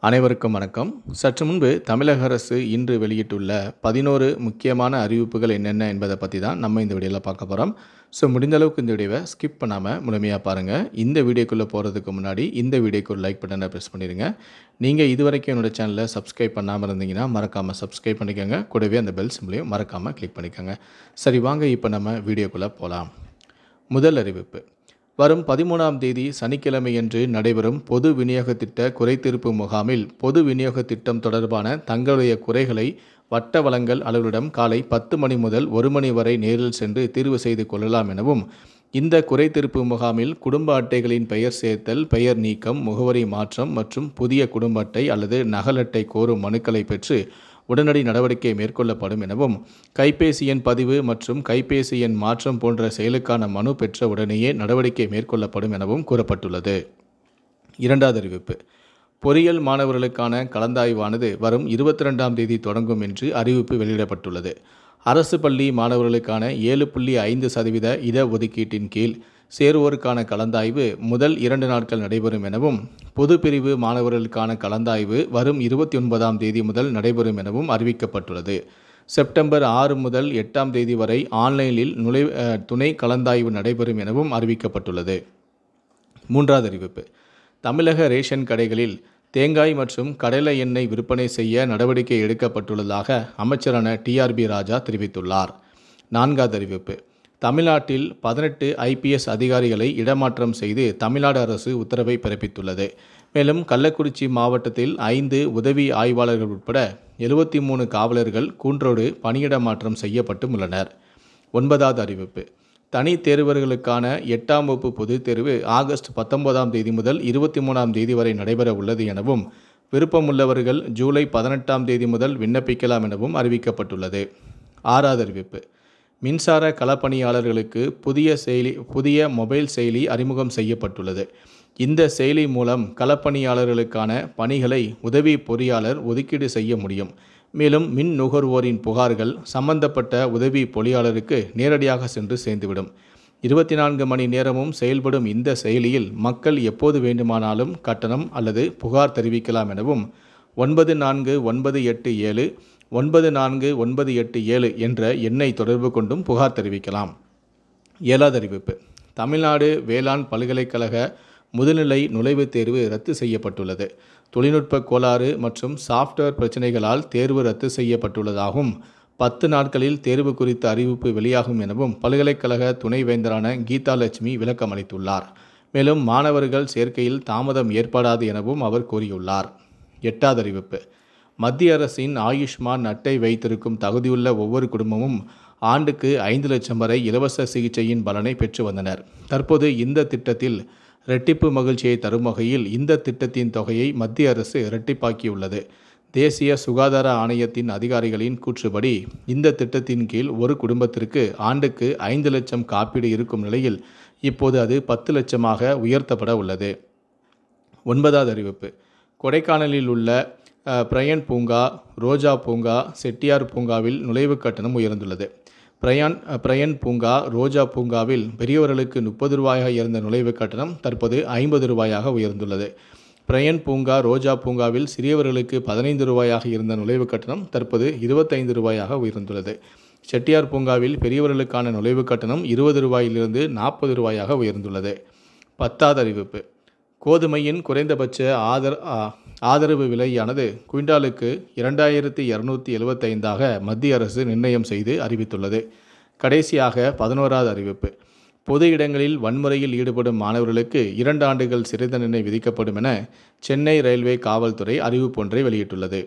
அனைவருக்கும் வணக்கம். சற்று முன்பு தமிழக அரசு இன்று வெளியிட்டுள்ள 11 முக்கியமான அறிவிப்புகள் என்னென்ன என்பதை பற்றி தான் நம்ம இந்த வீடியோவில் பார்க்க போகிறோம். முடிந்த அளவுக்கு இந்த வீடியோவை ஸ்கிப் பண்ணாமல் முழுமையாக பாருங்கள். இந்த வீடியோக்குள்ளே போகிறதுக்கு முன்னாடி இந்த வீடியோக்கு ஒரு லைக் பட்டனை ப்ரெஸ் பண்ணிடுங்க. நீங்கள் இதுவரைக்கும் என்னோடய சேனலை சப்ஸ்கிரைப் பண்ணாமல் இருந்தீங்கன்னா மறக்காமல் சப்ஸ்கிரைப் பண்ணிக்கோங்க. கூடவே அந்த பெல் சிம்லையும் மறக்காமல் கிளிக் பண்ணிக்கோங்க. சரி, வாங்க இப்போ நம்ம வீடியோக்குள்ளே போகலாம். முதல் அறிவிப்பு: வரும் 13ஆம் தேதி சனிக்கிழமையன்று நடைபெறும் பொது விநியோக திட்ட குறைதீர்ப்பு முகாமில் பொது விநியோக திட்டம் தொடர்பான தங்களுடைய குறைகளை வட்ட வழங்கல் அலுவலரிடம் காலை 10 மணி முதல் 1 மணி வரை நேரில் சென்று தீர்வு செய்து கொள்ளலாம் எனவும், இந்த குறைதீர்ப்பு முகாமில் குடும்ப அட்டைகளின் பெயர் சேர்த்தல், பெயர் நீக்கம், முகவரி மாற்றம் மற்றும் புதிய குடும்ப அட்டை அல்லது நகல் அட்டை கோரும் மனுக்களை பெற்று உடனடி நடவடிக்கை மேற்கொள்ளப்படும் எனவும், கைபேசி எண் பதிவு மற்றும் கைபேசி எண் மாற்றம் போன்ற செயலுக்கான மனு பெற்ற உடனேயே நடவடிக்கை மேற்கொள்ளப்படும் எனவும் கூறப்பட்டுள்ளது. இரண்டாவது அறிவிப்பு: பொறியியல் மாணவர்களுக்கான கலந்தாய்வானது வரும் 22ஆம் தேதி தொடங்கும் என்று அறிவிப்பு வெளியிடப்பட்டுள்ளது. அரசு பள்ளி மாணவர்களுக்கான 7.5% இடஒதுக்கீட்டின் கீழ் சேருவோருக்கான கலந்தாய்வு முதல் 2 நாட்கள் நடைபெறும் எனவும், பொது பிரிவு மாணவர்களுக்கான கலந்தாய்வு வரும் 29ஆம் தேதி முதல் நடைபெறும் எனவும் அறிவிக்கப்பட்டுள்ளது. செப்டம்பர் 6 முதல் 8ஆம் தேதி வரை ஆன்லைனில் துணை கலந்தாய்வு நடைபெறும் எனவும் அறிவிக்கப்பட்டுள்ளது. மூன்றாவது அறிவிப்பு: தமிழக ரேஷன் கடைகளில் தேங்காய் மற்றும் கடலை எண்ணெய் விற்பனை செய்ய நடவடிக்கை எடுக்கப்பட்டுள்ளதாக அமைச்சரான டிஆர்பி ராஜா தெரிவித்துள்ளார். நான்காவது அறிவிப்பு: தமிழ்நாட்டில் 18 IPS அதிகாரிகளை இடமாற்றம் செய்து தமிழ்நாடு அரசு உத்தரவை பிறப்பித்துள்ளது. மேலும் கள்ளக்குறிச்சி மாவட்டத்தில் 5 உதவி ஆய்வாளர்கள் உட்பட 73 காவலர்கள் கூன்றோடு பணியிட மாற்றம் செய்யப்பட்டும் உள்ளனர். ஒன்பதாவது அறிவிப்பு: தனி தேர்வர்களுக்கான 8ஆம் வகுப்பு பொதுத் தேர்வு ஆகஸ்ட் 19ஆம் தேதி முதல் 23ஆம் தேதி வரை நடைபெற உள்ளது எனவும், விருப்பமுள்ளவர்கள் ஜூலை 18ஆம் தேதி முதல் விண்ணப்பிக்கலாம் எனவும் அறிவிக்கப்பட்டுள்ளது. ஆறாவது அறிவிப்பு: மின்சார களப்பணியாளர்களுக்கு புதிய மொபைல் செயலி அறிமுகம் செய்யப்பட்டுள்ளது. இந்த செயலி மூலம் களப்பணியாளர்களுக்கான பணிகளை உதவி பொறியாளர் ஒதுக்கீடு செய்ய முடியும். மேலும் மின் நுகர்வோரின் புகார்கள் சம்பந்தப்பட்ட உதவி பொறியாளருக்கு நேரடியாக சென்று சேர்ந்துவிடும். 24 மணி நேரமும் செயல்படும் இந்த செயலியில் மக்கள் எப்போது வேண்டுமானாலும் கட்டணம் அல்லது புகார் தெரிவிக்கலாம் எனவும், 9497 94987 என்ற எண்ணை தொடர்பு கொண்டும் புகார் தெரிவிக்கலாம். ஏழாவது அறிவிப்பு: தமிழ்நாடு வேளாண் பல்கலைக்கழக முதுநிலை நுழைவுத் தேர்வு ரத்து செய்யப்பட்டுள்ளது. தொழில்நுட்ப கோளாறு மற்றும் சாஃப்ட்வேர் பிரச்சினைகளால் தேர்வு ரத்து செய்யப்பட்டுள்ளதாகவும், 10 நாட்களில் தேர்வு குறித்த அறிவிப்பு வெளியாகும் எனவும் பல்கலைக்கழக துணைவேந்தரான கீதா லட்சுமி விளக்கம் அளித்துள்ளார். மேலும் மாணவர்கள் சேர்க்கையில் தாமதம் ஏற்படாது எனவும் அவர் கூறியுள்ளார். எட்டாவது அறிவிப்பு: மத்திய அரசின் ஆயுஷ்மான் அட்டை வைத்திருக்கும் தகுதியுள்ள ஒவ்வொரு குடும்பமும் ஆண்டுக்கு 5 லட்சம் வரை இலவச சிகிச்சையின் பலனை பெற்று வந்தனர். தற்போது இந்த திட்டத்தில் இரட்டிப்பு மகிழ்ச்சியை தரும் வகையில் இந்த திட்டத்தின் தொகையை மத்திய அரசு இரட்டிப்பாக்கியுள்ளது. தேசிய சுகாதார ஆணையத்தின் அதிகாரிகளின் கூற்றுப்படி, இந்த திட்டத்தின் கீழ் ஒரு குடும்பத்திற்கு ஆண்டுக்கு 5 லட்சம் காப்பீடு இருக்கும் நிலையில் இப்போது அது 10 லட்சமாக உயர்த்தப்பட உள்ளது. ஒன்பதாவது அறிவிப்பு: கொடைக்கானலில் உள்ள பிரயன் பூங்கா, ரோஜா பூங்கா, செட்டியார் பூங்காவில் நுழைவு கட்டணம் உயர்ந்துள்ளது. பிரயன் பூங்கா, ரோஜா பூங்காவில் பெரியவர்களுக்கு 30 ரூபாயாக இருந்த நுழைவு கட்டணம் தற்போது 50 ரூபாயாக உயர்ந்துள்ளது. பிரயன் பூங்கா, ரோஜா பூங்காவில் சிறியவர்களுக்கு 15 ரூபாயாக இருந்த நுழைவு கட்டணம் தற்போது 25 ரூபாயாக உயர்ந்துள்ளது. செட்டியார் பூங்காவில் பெரியவர்களுக்கான நுழைவு கட்டணம் 20 ரூபாயிலிருந்து 40 ரூபாயாக உயர்ந்துள்ளது. 10வது அறிவிப்பு: கோதுமையின் குறைந்தபட்ச ஆதரவு விலையானது குவிண்டாலுக்கு 2275 மத்திய அரசு நிர்ணயம் செய்து அறிவித்துள்ளது. கடைசியாக 11வது அறிவிப்பு: பொது இடங்களில் வன்முறையில் ஈடுபடும் மாணவர்களுக்கு 2 ஆண்டுகள் சிறை தண்டனை விதிக்கப்படும் என சென்னை ரயில்வே காவல்துறை அறிவிப்பொன்றை வெளியிட்டுள்ளது.